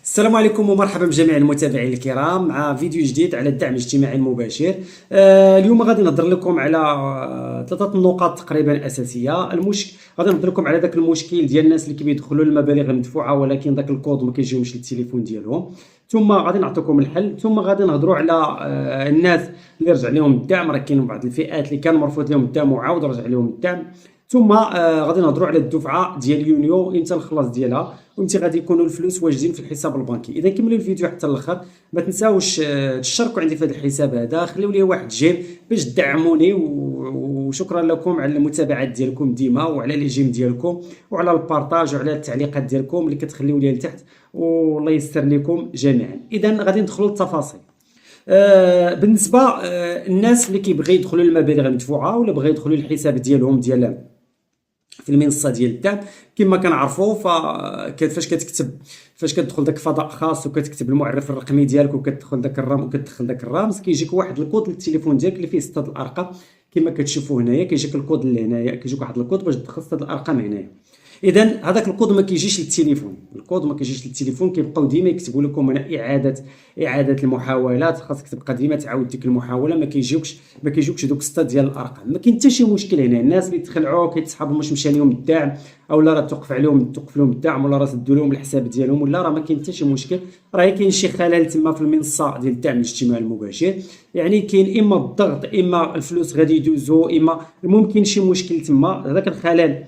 السلام عليكم ومرحبا بجميع المتابعين الكرام مع فيديو جديد على الدعم الاجتماعي المباشر. اليوم غادي نهضر لكم على ثلاثه نقاط تقريبا اساسيه. غادي نهضر لكم على ذاك المشكل ديال الناس اللي كيدخلوا المبالغ المدفوعه ولكن ذاك الكود ما كيجيهمش للتليفون ديالهم، ثم غادي نعطيكم الحل، ثم غادي نهضروا على الناس اللي رجع لهم الدعم. راه كاين بعض الفئات اللي كان مرفوض لهم الدعم وعاود رجع لهم الدعم، ثم غادي نهضروا على الدفعه ديال يونيو امتى الخلاص ديالها وامتى غادي يكونوا الفلوس واجدين في الحساب البنكي. اذا كملوا الفيديو حتى الاخر، ما تنساوش تشتركوا عندي في هذا الحساب هذا، خليوا لي واحد جيم باش تدعموني، وشكرا لكم على المتابعات ديالكم ديما وعلى لي جيم ديالكم وعلى البارطاج وعلى التعليقات ديالكم اللي كتخليو لي لتحت، والله يستر لكم جميعا. اذا غادي ندخلوا للتفاصيل. بالنسبه الناس اللي كيبغي يدخلوا المبالغ المدفوعه ولا بغى يدخلوا الحساب ديالهم ديال في المنصه ديال الدعم، كما كنعرفوا فاش كتدخل داك فضاء خاص وكتكتب المعرف الرقمي ديالك وكتدخل داك الرمز كيجيك واحد الكود للتليفون ديالك اللي فيه 6 الارقام كما كتشوفوا هنايا. كيجيك الكود اللي هنايا، كيجيك واحد الكود باش تدخل 6 الارقام هنايا. اذا هذاك الكود ما كيجيش للتليفون، كيبقاو ديما يكتبوا لكم هنا اعاده المحاولات، خاصك تبقى ديما تعاود ديك المحاوله. ما كيجيوكش دوك 6 ديال الارقام. ما كاين حتى شي مشكل هنا. الناس اللي تخلعوا كيتسحبوا واش مشى لهم الدعم او لا راه توقف لهم الدعم ولا راه سدوا لهم الحساب ديالهم ولا راه ما كاين حتى شي مشكل. راه كاين شي خلل تما في المنصه ديال الدعم الاجتماعي المباشر، يعني كاين اما الضغط اما الفلوس غادي يدوزوا، اما ممكن شي مشكل تما. هذاك الخلل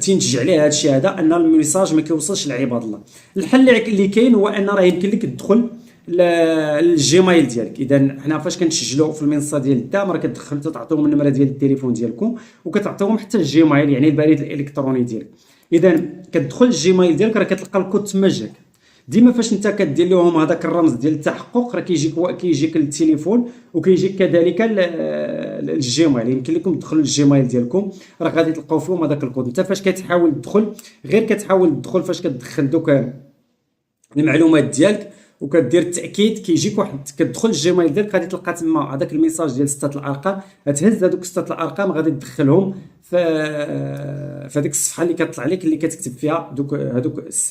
تينتج عليه هذا الشيء هذا ان الميساج ما كيوصلش لعباد الله. الحل اللي كاين هو ان راه يمكن لك تدخل للجيميل ديالك. اذا حنا فاش كنسجلوا في المنصه ديال الدعم راه كتدخل تعطيهم النمره ديال التليفون ديالكم وكتعطيهم حتى الجيميل، يعني البريد الالكتروني ديالك. اذا كتدخل الجيميل ديالك راه كتلقى الكود تما جاك. ديما فاش انت كدير لهم هذاك الرمز ديال التحقق راه كيجيك التليفون وكيجيك كذلك الجيميل. يمكن لكم تدخلوا الجيميل ديالكم راه غادي تلقاو فيهم هذاك الكود. انت فاش كتحاول تدخل فاش كتدخل دوك المعلومات ديالك وكدير التاكيد كيجيك واحد، كتدخل الجيميل ديالك غادي تلقى تما هذاك الميساج ديال 6 الارقام. تهز هذوك 6 الارقام غادي تدخلهم في هذيك الصفحه اللي كتطلع لك اللي كتكتب فيها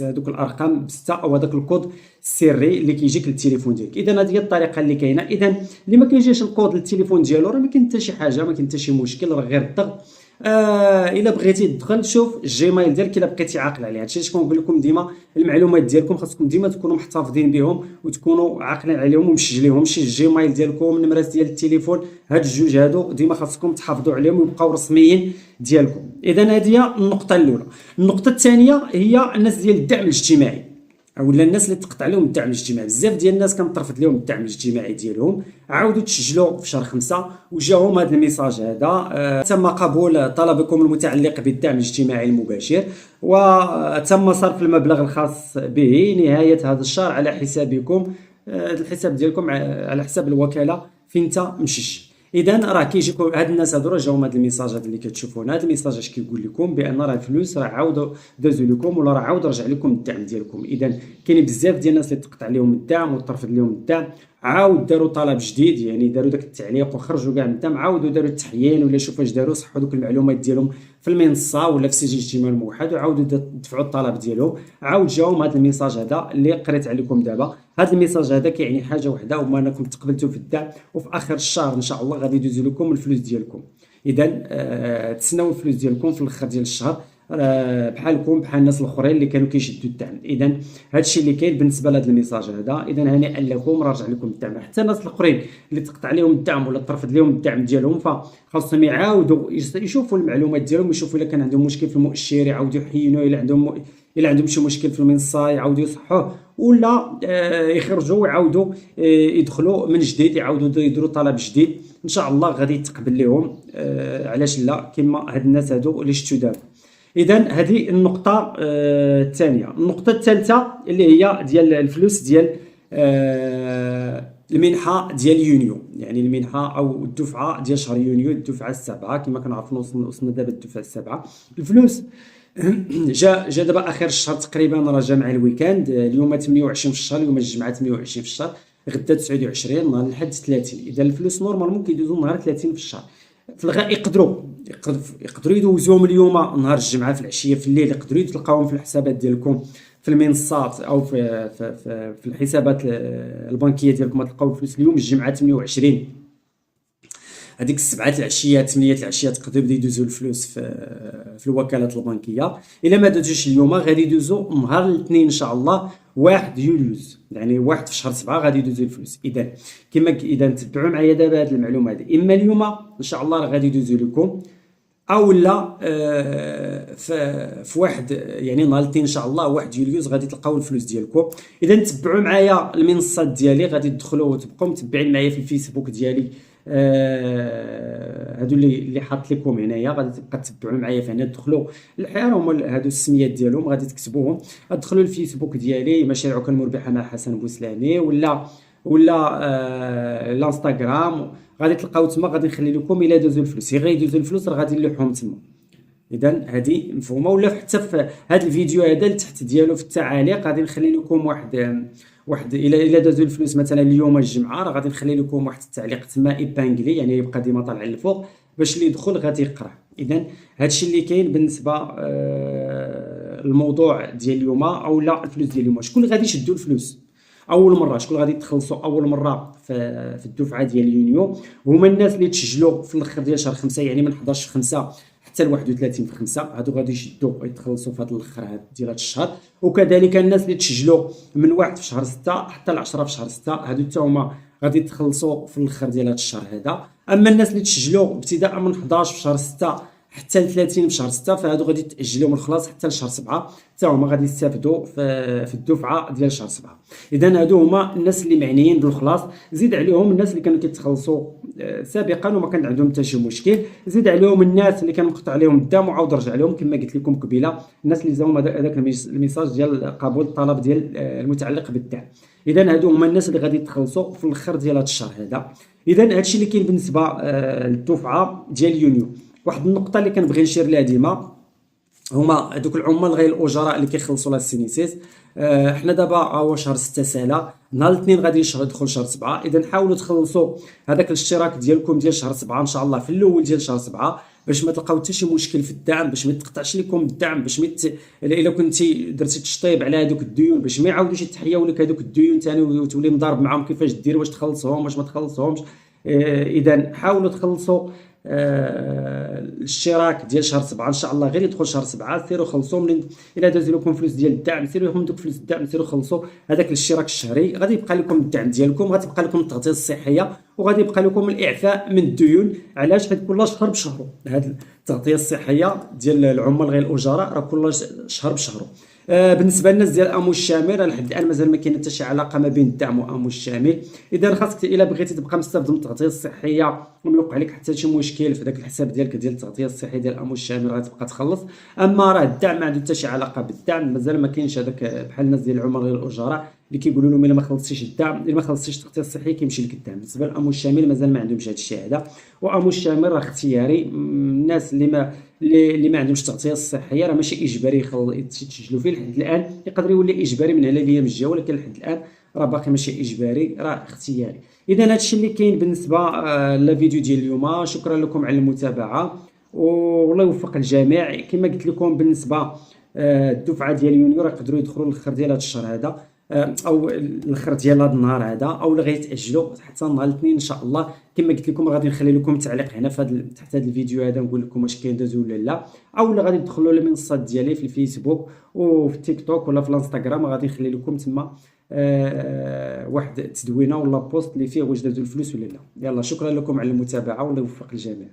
هذوك الارقام ب6 او هذاك الكود السري اللي كيجيك للتليفون ديالك. اذا هذه هي الطريقه اللي كاينه. اذا اللي ما كيجيش الكود للتليفون ديالو راه ما كاين حتى شي حاجه، ما كاين حتى شي مشكل، راه غير الضغط. الا بغيتي تدخل شوف الجيميل ديالك الا بقيتي عاقل عليه. هادشي اللي كنقول لكم ديما، المعلومات ديالكم خاصكم ديما تكونوا محتفظين بهم وتكونوا عاقلين عليهم ومسجلينهم. شي الجيميل ديالكم، النمرات ديال التليفون، هاد الجوج هادو ديما خاصكم تحافظوا عليهم ويبقاو رسميين ديالكم. اذا هذه هي النقطه الاولى. النقطه الثانيه هي الناس ديال الدعم الاجتماعي اولا الناس اللي تقطع لهم الدعم الاجتماعي. بزاف ديال الناس كنطرفد لهم الدعم الاجتماعي ديالهم، عاودوا تسجلوا في شهر 5 وجاهم هذا الميساج هذا. تم قبول طلبكم المتعلق بالدعم الاجتماعي المباشر وتم صرف المبلغ الخاص به نهايه هذا الشهر على حسابكم، الحساب ديالكم على حساب الوكاله فين انت مشيش. اذا راه كيجيكم هاد الناس هادو راه جاهم هاد الميساج هذا اللي كتشوفون. هاد الميساج اش كيقول لكم؟ بان راه الفلوس راه عاودوا دازوا لكم ولا راه عاود رجع لكم الدعم ديالكم. اذا كاين بزاف ديال الناس اللي تقطع لهم الدعم وترفض لهم الدعم، عاود داروا طلب جديد، يعني داروا داك التعليق وخرجوا كاع من الدعم، عاودوا داروا التحيين ولا شوف اش داروا، صحوا دوك المعلومات ديالهم في المنصه ولا في سجل الاجتماعي الموحد وعاودوا دفعوا الطلب ديالهم. عاود جاهم هذا الميساج هذا اللي قريت عليكم دابا. هذا الميساج هذا كيعني حاجه وحده، هو انكم تقبلتوا في الدعم وفي اخر الشهر ان شاء الله غادي يدوزوا لكم الفلوس ديالكم. اذا تسناو الفلوس ديالكم في الاخر ديال الشهر بحالكم بحال الناس الاخرين اللي كانوا كيشدوا الدعم. اذا هذا الشيء اللي كاين بالنسبه لهذا الميساج هذا. اذا هنيئا لكم، راجع لكم الدعم. حتى الناس الاخرين اللي تقطع لهم الدعم ولا ترفض لهم الدعم ديالهم فخاصهم يعاودوا يشوفوا المعلومات ديالهم، يشوفوا الا كان عندهم مشكل في المؤشر يعاودوا يحينوه، الا عندهم شي مشكل في المنصه يعاودوا يصحوه ولا يخرجوا ويعاودوا يدخلوا من جديد، يعاودوا يديروا طلب جديد ان شاء الله غادي يتقبل لهم. علاش لا؟ كما هاد الناس هادو اللي شفتوا دابا. اذا هذه النقطه الثانيه. النقطه الثالثه اللي هي ديال الفلوس ديال المنحه ديال يونيو، يعني المنحه او الدفعه ديال شهر يونيو، الدفعه السابعه كما كنعرفوا. وصلنا دابا الدفعه السابعه. الفلوس جا دابا اخر الشهر تقريبا، راه جا مع الويكاند. اليوم 28 في الشهر، اليوم الجمعه 28 في الشهر، غدا 29 نهار لحد 30. اذا الفلوس نورمالمون كيدوزوا نهار 30 في الشهر. في الغاء يقدروا يدوزوهم اليوم نهار الجمعه في العشيه في الليل، يقدروا تلقاوهم في الحسابات ديالكم في المنصات او في الحسابات البنكيه ديالكم غتلقاو الفلوس اليوم الجمعه 28 هذيك السبعة العشيه 8 العشيه تقدروا يبداو يدوزوا الفلوس في الوكالات البنكيه. الا ما دازوش اليوم غادي يدوزوا نهار الاثنين ان شاء الله 1 يوليوز، يعني 1 في شهر 7 غادي يدوزوا الفلوس. اذا تبعوا معايا دابا هذه المعلومه هذه، اما اليوم ان شاء الله راه غادي يدوزوا لكم، او لا في واحد يعني نهار الاثنين ان شاء الله 1 يوليوز غادي تلقاو الفلوس ديالكم. اذا تبعوا معايا المنصات ديالي، غادي تدخلوا وتبقوا متبعين معايا في الفيسبوك ديالي، هادو اللي حاط لكم هنايا، غادي تبقى تتبعوا معايا فهنا. تدخلوا الحياه هما هادو السميات ديالهم غادي تكتبوهم، تدخلوا الفيسبوك ديالي مشاريعك المربحه مع حسن بوسلاني، ولا الانستغرام، غادي تلقاو تما. غادي نخلي لكم الا دوزوا الفلوس غيدوزوا الفلوس راه غادي نلوحهم تما. اذا هذه مفهومه. ولا حتى في هذا الفيديو هذا تحت ديالو في التعاليق غادي نخلي لكم واحد الا دازوا الفلوس مثلا اليوم الجمعه، راه غادي نخلي لكم واحد التعليق تما ايبانغلي، يعني يبقى ديما طالع للفوق باش اللي يدخل غادي يقرا. اذا هادشي اللي كاين بالنسبه الموضوع ديال اليوم، او لا الفلوس ديال اليوم. شكون غادي يشدوا الفلوس اول مره، شكون غادي تخلصوا اول مره في الدفعه ديال يونيو؟ هما الناس اللي تسجلوا في الاخر ديال شهر 5، يعني من 11 في 5 حتى ل 31 في 5، هادو غادي يشدوا ويتخلصوا في هذا الاخر ديال هذا الشهر. وكذلك الناس اللي تسجلوا من 1 في شهر 6 حتى ل 10 في شهر 6، هادو حتى هما غادي يتخلصوا في الاخر ديال هذا الشهر هذا. اما الناس اللي تسجلوا ابتداء من 11 في شهر 6 حتى ل 30 في شهر 6، فهادو غادي تاجلوا الخلاص حتى لشهر 7، حتى هما غادي يستافدوا في الدفعه ديال شهر 7. اذا هادو هما الناس اللي معنيين بالخلاص. زيد عليهم الناس اللي كانوا كيتخلصوا سابقا وما كان عندهم حتى شي مشكل، زيد عليهم الناس اللي كان مقطع عليهم الدم وعاود رجع لهم كما قلت لكم قبيله، الناس اللي زعما هذاك الميساج ديال قبول الطلب ديال المتعلق بالدعم. اذا هادو هما الناس اللي غادي يتخلصوا في الاخر ديال هذا الشهر هذا. اذا هادشي اللي كاين بالنسبه للدفعه ديال يونيو. واحد النقطه اللي كنبغي نشير لها ديما هما دوك العمال غير الاجراء اللي كيخلصوا لا السينيسيس. حنا دابا هو شهر 6 سالا، نهار الاثنين غادي يدخل شهر 7. اذا حاولوا تخلصوا هذاك الاشتراك ديالكم ديال شهر 7 ان شاء الله في الاول ديال شهر 7، باش ما تلقاو حتى شي مشكل في الدعم، باش ما تقطعش لكم الدعم، باش الا كنتي درتي تشطيب على هذوك الديون باش ما يعاودوش يتحياو لك هذوك الديون ثاني وتولي مضارب معاهم كيفاش دير، واش تخلصهم واش ما تخلصهمش. اذا حاولوا تخلصوا الاشتراك ديال شهر 7 ان شاء الله. غير يدخل شهر 7 سيروا خلصوا. من الا دازوا لكم فلوس ديال الدعم سيروا لهم دوك فلوس الدعم، سيروا خلصوا هذاك الاشتراك الشهري. غادي يبقى لكم الدعم ديالكم، غتبقى لكم التغطيه الصحيه، وغادي يبقى لكم الاعفاء من الديون. علاش؟ حيت كل شهر بشهره هذه التغطيه الصحيه ديال العمال غير الاجراء راه كل شهر بشهره. بالنسبه للناس ديال امو الشامل لحد الان مازال ما كاين حتى شي علاقه ما بين الدعم وامو الشامل. اذا خاصك الا بغيتي تبقى مستافد من التغطيه الصحيه وما يوقع لك حتى شي مشكل في داك الحساب ديالك ديال التغطيه الصحيه ديال امو الشامل غتبقى تخلص. اما راه الدعم ما عنده حتى شي علاقه بالدعم، مازال ما كاينش هذاك بحال الناس ديال العمال غير الاجراء اللي كيقولوا لهم الا ما خلصتيش الدعم، الا ما خلصتيش التغطيه الصحيه كيمشي لك الدعم. بالنسبه لامو الشامل مازال ما عندهمش هذا الشيء هذا. وامو الشامل راه اختياري. الناس اللي ما عندهمش التغطيه الصحيه راه ماشي اجباري يتسجلوا فيه. لحد الان يقدر يولي اجباري من هنا الايام الجايه، ولكن لحد الان راه باقي ماشي اجباري، راه اختياري. اذا هادشي اللي كاين بالنسبه للفيديو ديال اليوم. شكرا لكم على المتابعه والله يوفق الجميع. كما قلت لكم بالنسبه الدفعه ديال يونيو راه يقدروا يدخلوا الاخر ديال هذا الشهر هذا، او الاخر ديال هذا النهار هذا، او غيتاجلوا حتى نهار الاثنين ان شاء الله. كما قلت لكم غادي نخلي لكم تعليق هنا تحت هذا الفيديو هذا نقول لكم واش كاين دازو ولا لا، او غادي تدخلوا للمنصات ديالي في الفيسبوك وفي التيك توك ولا في الانستغرام، غادي نخلي لكم تما واحد تدوينه ولا بوست اللي فيه واش دازو الفلوس ولا لا. يلا شكرا لكم على المتابعه والله يوفق الجميع.